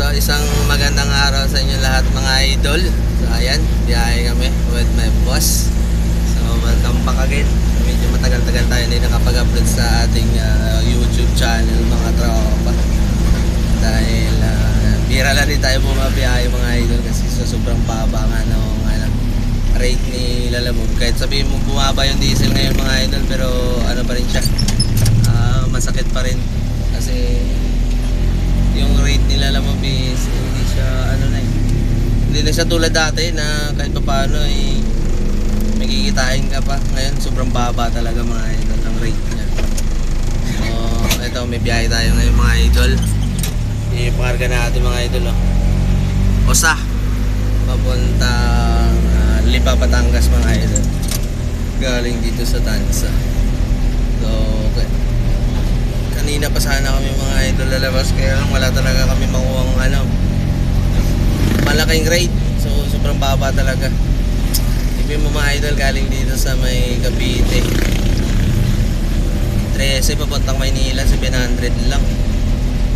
So isang magandang araw sa inyo lahat mga idol. So ayan, biyahe kami with my boss. So welcome back again. Medyo matagal-tagal tayo hindi nakapag-upload sa ating YouTube channel mga tropa. Dahil bira lang din tayo bumabiyahe mga idol kasi sa sobrang baba nga ng rate ni Lalamove. Kahit sabihin mo bumaba yung diesel ngayon mga idol, pero ano pa rin siya, masakit pa rin kasi yung rate ni Lalamove is hindi siya hindi na siya tulad dati na kahit pa paano ay may kikitain ka pa. Ngayon sobrang baba talaga mga idol ng rate niya. So ito, may biyahe tayo ngayon mga idol. Ipakarga natin mga idol Osa papuntang Lipa, Batangas mga idol, galing dito sa Tansa. So okay, kanina pa sana kami mga idol lalabas, kaya lang wala talaga kami makuha malaking rate. So sobrang baba talaga. Ibig mo mga idol, galing dito sa may Cavite 13 papuntang Maynila 700 lang,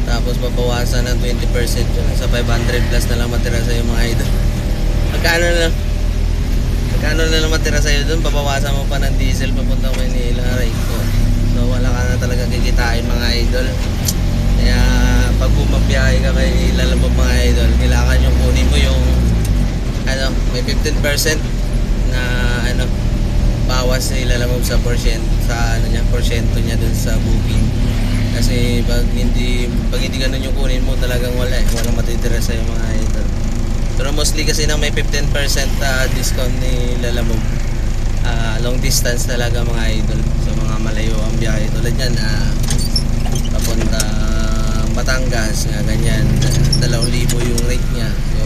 tapos babawasan ng 20% yun, sa 500 plus na lang matira sa'yo mga idol. Magkano na lang matira sa'yo doon, babawasan mo pa ng diesel papuntang Manila, right ko. So wala ka na talaga kikitain mga idol. Kaya pag bumabiyahe ka kay Lalamove mga idol, kailangan yung kunin mo yung may 15% na bawas ni Lalamove sa porsyento niya doon sa booking. Kasi pag hindi ganun yung kunin mo, talagang walang matitira sa'yo mga idol. Pero mostly kasi na may 15% discount ni Lalamove, long distance talaga mga idol. So mga malayo ang biyahe tulad yan, papunta Batangas nga ganyan, 2,000 yung rate niya. So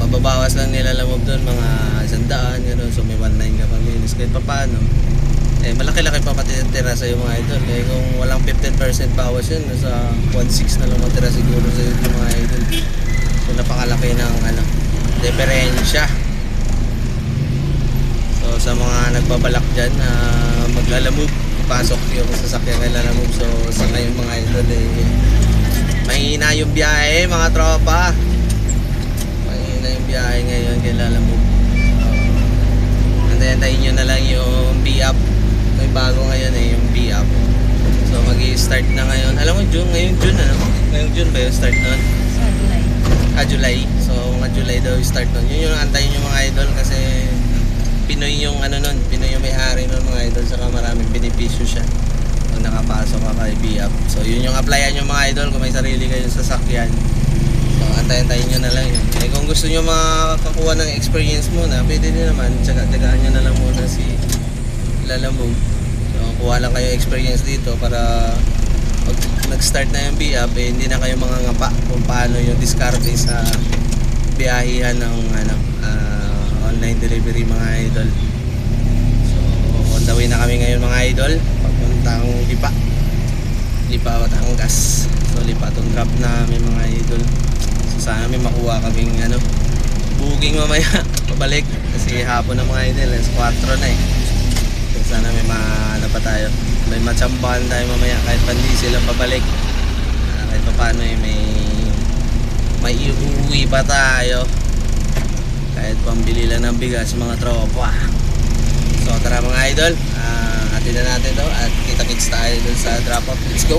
mababawas lang ni Lalamove doon mga 100 gano'n. So may 1,900 ka pa minus kahit pa paano. Malaki-laki pa matitira sa iyo mga idol. Kaya kung walang 15% bawas yun, nasa 1,600 na lang matira siguro sa iyo mga idol. So napakalaki ng diferensya. So sa mga nagbabalak dyan na maglalamove, pasok yung sasakyan kay Lalamove. So sa ngayon mga idol mahina yung biyahe mga tropa. Mahina yung biyahe ngayon kay Lalamove. Antayin nyo na lang yung B-up. May bago ngayon yung B-up. So mag-i-start na ngayon. Alam mo ngayong June ngayong June ba yung start nun? July. So mga July daw yung start nun. Yun yung antayin yung mga idol kasi Pinoy yung Pinoy yung may-ari nun mga idol, saka maraming benepisyo siya kung nakapasok ka kay B-up. So yun yung applyan yung mga idol kung may sarili kayong sasakyan. So antayin nyo na lang yun. Kung gusto nyo makakuha ng experience muna, pwede din naman, tsagaan nyo na lang muna si Lalamove. So kuha lang kayo experience dito para pag nag-start na yung B-up, hindi na kayo mangangapa kung paano yung diskarte sa biyahihan ng online delivery mga idol. So on the way na kami ngayon mga idol, papuntang Lipa, Batangas. So Lipa itong drop namin mga idol. So sana may makuha kaming booking mamaya pabalik kasi hapon na mga idol, alas 4 na So sana may pa tayo, may matsambahan tayo mamaya kahit pandi silang pabalik, kahit pa paano may iuwi pa tayo, kahit pambili lang ng bigas mga tropa. So tara mga idol, atin na natin to at kita-kits tayo dun sa drop off. Let's go.